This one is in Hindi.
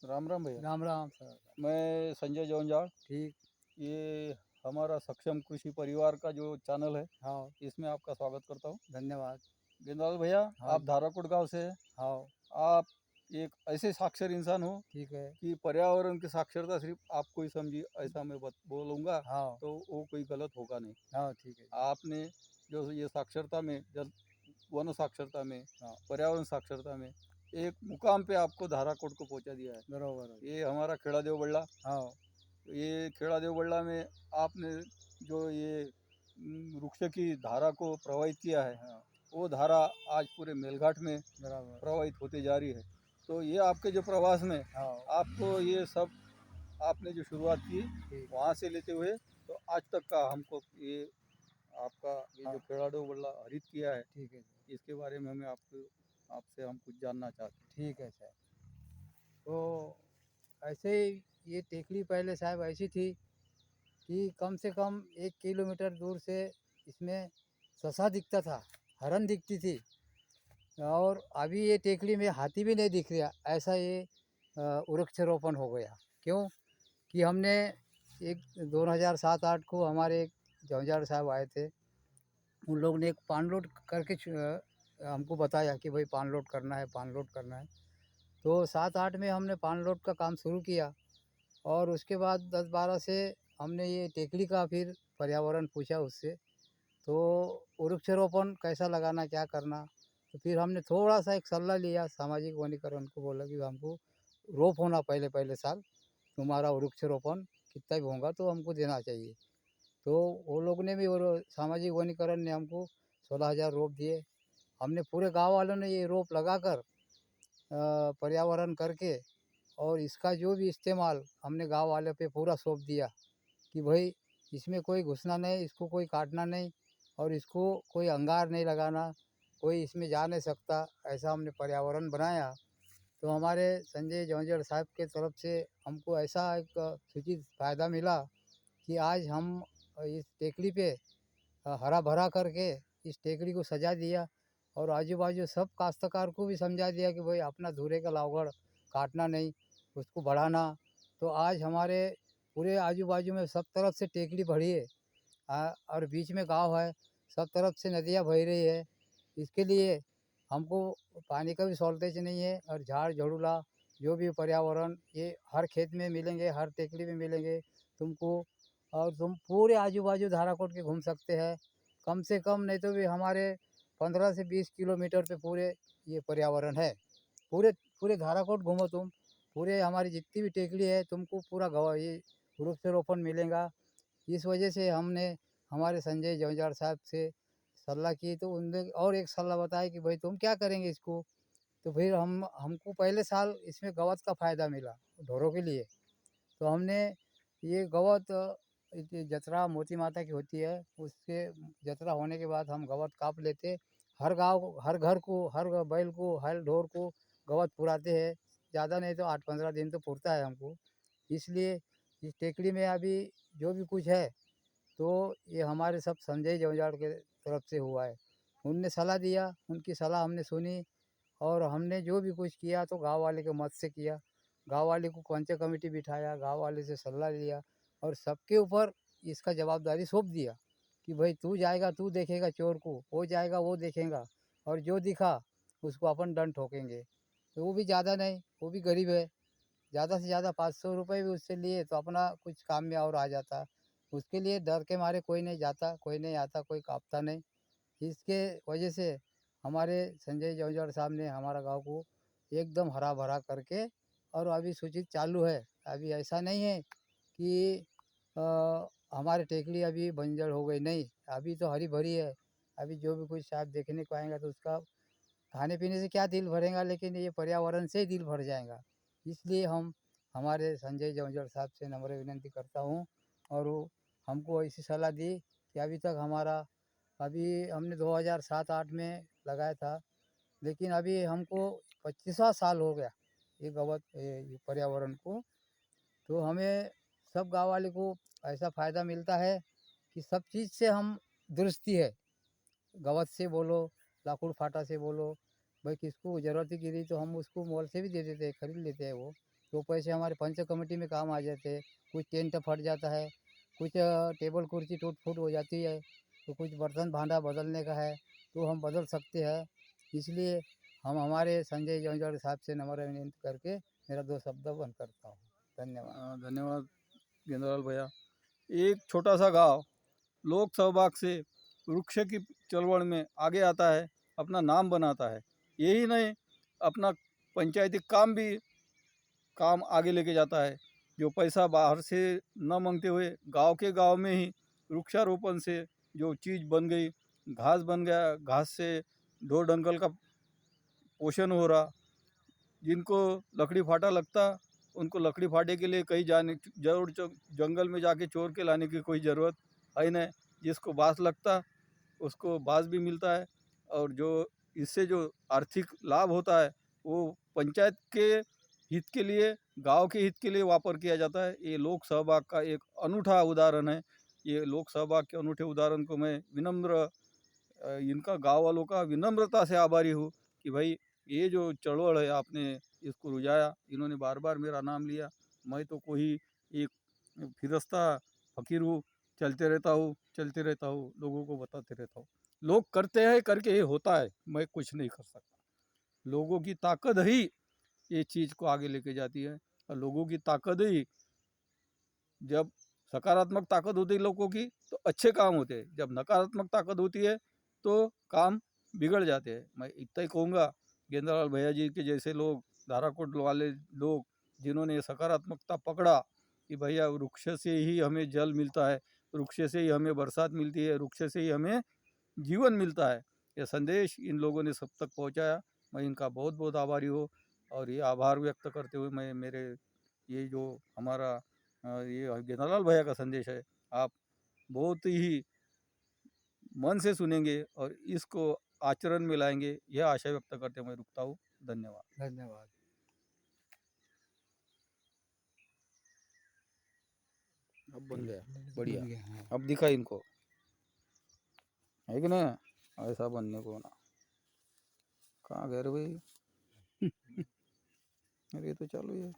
राम राम भैया। राम राम सर। मैं संजय जौनजाड़। ठीक। ये हमारा सक्षम कृषि परिवार का जो चैनल है, हाँ। इसमें आपका स्वागत करता हूँ। धन्यवाद। गेंदाल भैया, हाँ आप जी। धाराकोट गांव से हैं। हाँ। आप एक ऐसे साक्षर इंसान हो ठीक है। कि पर्यावरण की साक्षरता सिर्फ आपको ही समझी, ऐसा मैं बोलूँगा हाँ। तो वो कोई गलत होगा नहीं। हाँ ठीक है जी। आपने जो ये साक्षरता में, जल वन साक्षरता में, हाँ। पर्यावरण साक्षरता में एक मुकाम पे आपको धाराकोट को पहुंचा दिया है। बराबर है। ये हमारा खेड़ा देव बल्ला, हाँ। ये खेड़ा देव बल्ला में आपने जो ये वृक्ष की धारा को प्रवाहित किया है, हाँ। वो धारा आज पूरे मेलघाट में बराबर। प्रवाहित होते जा रही है। तो ये आपके जो प्रवास में हाँ। आपको ये सब आपने जो शुरुआत की ठीक। वहाँ से लेते हुए तो आज तक का हमको ये आपका ये हाँ। जो खेड़ा देव बल्ला हरित किया है, ठीक है जी। इसके बारे में हमें आपसे हम कुछ जानना चाहते हैं। ठीक है सर। तो ऐसे ही ये टेकरी पहले साहब ऐसी थी कि कम से कम 1 किलोमीटर दूर से इसमें ससा दिखता था, हरन दिखती थी। और अभी ये टेकरी में हाथी भी नहीं दिख रहा, ऐसा ये वृक्षारोपण हो गया। क्यों कि हमने एक 2007-8 को हमारे एक जौनजाड़ साहब आए थे। उन लोग ने एक पान लोड करके हमको बताया कि भाई पान लोड करना है, पान लोड करना है। तो 7-8 में हमने पान लोड का काम शुरू किया। और उसके बाद 10-12 से हमने ये टेकरी का फिर पर्यावरण पूछा उससे। तो वृक्षारोपण कैसा लगाना, क्या करना। तो फिर हमने थोड़ा सा एक सलाह लिया सामाजिक वनीकरण को, बोला कि हमको रोप होना पहले पहले साल तुम्हारा वृक्षारोपण कितना भी होगा तो हमको देना चाहिए। तो वो लोग ने भी, और सामाजिक वनीकरण ने हमको 16,000 रोप दिए। हमने पूरे गांव वालों ने ये रोप लगाकर पर्यावरण करके, और इसका जो भी इस्तेमाल हमने गांव वाले पे पूरा सौंप दिया कि भाई इसमें कोई घुसना नहीं, इसको कोई काटना नहीं, और इसको कोई अंगार नहीं लगाना, कोई इसमें जा नहीं सकता, ऐसा हमने पर्यावरण बनाया। तो हमारे संजय जौनजड़ साहब के तरफ से हमको ऐसा एक सूचित फ़ायदा मिला कि आज हम इस टेकरी पे हरा भरा करके इस टेकरी को सजा दिया। और आजू बाजू सब काश्तकार को भी समझा दिया कि भाई अपना धूरे का लावगढ़ काटना नहीं, उसको बढ़ाना। तो आज हमारे पूरे आजू बाजू में सब तरफ से टेकरी बढ़ी है। और बीच में गांव है, सब तरफ से नदियाँ बह रही है। इसके लिए हमको पानी का भी शॉर्टेज नहीं है। और झाड़ झड़ूला जो भी पर्यावरण ये हर खेत में मिलेंगे, हर टेकरी में मिलेंगे तुमको। और तुम पूरे आजू बाजू धाराकोट के घूम सकते हैं। कम से कम नहीं तो भी हमारे 15 से 20 किलोमीटर पे पूरे ये पर्यावरण है। पूरे पूरे धाराकोट घूमो तुम, पूरे हमारी जितनी भी टेकरी है तुमको पूरा गवा ये वृक्षारोपण मिलेगा। इस वजह से हमने हमारे संजय जौनजाड़ साहब से सलाह की, तो उनने और एक सलाह बताई कि भाई तुम क्या करेंगे इसको। तो फिर हमको पहले साल इसमें गवत का फ़ायदा मिला ढोरों के लिए। तो हमने ये गवत जतरा मोती माता की होती है, उसके जतरा होने के बाद हम गवत काप लेते। हर गांव हर घर को, हर बैल को, हर ढोर को गवत पुराते हैं। ज़्यादा नहीं तो 8-15 दिन तो पुरता है हमको। इसलिए इस टेकड़ी में अभी जो भी कुछ है तो ये हमारे सब संजय जौनजाड़ के तरफ से हुआ है। उनने सलाह दिया, उनकी सलाह हमने सुनी, और हमने जो भी कुछ किया तो गांव वाले के मत से किया। गांव वाले को पंचायत कमेटी बिठाया, गांव वाले से सलाह लिया, और सबके ऊपर इसका जवाबदारी सौंप दिया कि भाई तू जाएगा, तू देखेगा चोर को, वो जाएगा वो देखेगा, और जो दिखा उसको अपन दंड ठोकेंगे। तो वो भी ज़्यादा नहीं, वो भी गरीब है। ज़्यादा से ज़्यादा 500 रुपये भी उससे लिए तो अपना कुछ काम में और आ जाता। उसके लिए डर के मारे कोई नहीं जाता, कोई नहीं आता, कोई काँपता नहीं। इसके वजह से हमारे संजय जौनजाड़ साहब ने हमारा गाँव को एकदम हरा-भरा करके, और अभी सूचित चालू है। अभी ऐसा नहीं है कि हमारी टेकरी अभी बंजर हो गई, नहीं, अभी तो हरी-भरी है। अभी जो भी कुछ साहब देखने को आएँगा तो उसका खाने-पीने से क्या दिल भरेगा, लेकिन ये पर्यावरण से ही दिल भर जाएगा। इसलिए हम हमारे संजय जौनजाड़ साहब से नम्र विनती करता हूँ, और वो हमको ऐसी सलाह दी कि अभी तक हमारा, अभी हमने 2007-8 में लगाया था, लेकिन अभी हमको 25वाँ साल हो गया ये गवत ये पर्यावरण को। तो हमें सब गाँव वाले को ऐसा फ़ायदा मिलता है कि सब चीज़ से हम दुरुस्ती है। गवत से बोलो, लाखुड़ फाटा से बोलो, भाई किसको ज़रूरत ही गिरी तो हम उसको मोल से भी दे देते हैं, खरीद लेते हैं वो। तो पैसे हमारे पंच कमेटी में काम आ जाते हैं। कुछ टेंट फट जाता है, कुछ टेबल कुर्सी टूट फूट हो जाती है, तो कुछ बर्तन भांडा बदलने का है तो हम बदल सकते हैं। इसलिए हम हमारे संजय जौनझड़ साहब से नम्र विनती करके मेरा 2 शब्द बंद करता हूँ। धन्यवाद। धन्यवाद गेंद्रलाल भैया। एक छोटा सा गांव लोक सहभाग से वृक्ष की चळवळ में आगे आता है, अपना नाम बनाता है। यही नहीं, अपना पंचायती काम आगे लेके जाता है। जो पैसा बाहर से न मांगते हुए गांव में ही वृक्षारोपण से जो चीज़ बन गई, घास बन गया, घास से ढोर डंगल का पोषण हो रहा। जिनको लकड़ी फाटा लगता, उनको लकड़ी फाटे के लिए कहीं जाने जरूर जंगल में जाके चोर के लाने की कोई ज़रूरत है नहीं। जिसको बाँस लगता, उसको बाँस भी मिलता है। और जो इससे जो आर्थिक लाभ होता है, वो पंचायत के हित के लिए, गांव के हित के लिए वापर किया जाता है। ये लोक सहभाग का एक अनूठा उदाहरण है। ये लोक सहभाग के अनूठे उदाहरण को मैं इनका गांव वालों का विनम्रता से आभारी हूँ कि भाई ये जो चळवळ है आपने इसको रुझाया। इन्होंने बार बार मेरा नाम लिया। मैं तो कोई एक फिरस्ता फकीर हूँ, चलते रहता हूँ, लोगों को बताते रहता हूँ। लोग करते हैं, करके ये होता है, मैं कुछ नहीं कर सकता। लोगों की ताकत ही ये चीज़ को आगे लेके जाती है। और लोगों की ताकत ही, जब सकारात्मक ताकत होती है लोगों की तो अच्छे काम होते हैं। जब नकारात्मक ताकत होती है तो काम बिगड़ जाते हैं। मैं इतना ही कहूँगा, गेंद्रलाल भैया जी के जैसे लोग, धाराकोट वाले लोग, जिन्होंने सकारात्मकता पकड़ा कि भैया वृक्ष से ही हमें जल मिलता है, वृक्ष से ही हमें बरसात मिलती है, वृक्ष से ही हमें जीवन मिलता है, यह संदेश इन लोगों ने सब तक पहुँचाया। मैं इनका बहुत बहुत आभारी हूँ। और ये आभार व्यक्त करते हुए मैं मेरे ये जो हमारा ये गेंद्रलाल भैया का संदेश है, आप बहुत ही मन से सुनेंगे और इसको आचरण में लाएंगे, यह आशा व्यक्त करते मैं रुकता हूँ। धन्यवाद। धन्यवाद। अब बन गया, बढ़िया। बन गया, हाँ। अब दिखा इनको, है कि नहीं? ऐसा बनने को ना। कहाँ गए रे भाई? अरे ये तो चालू है।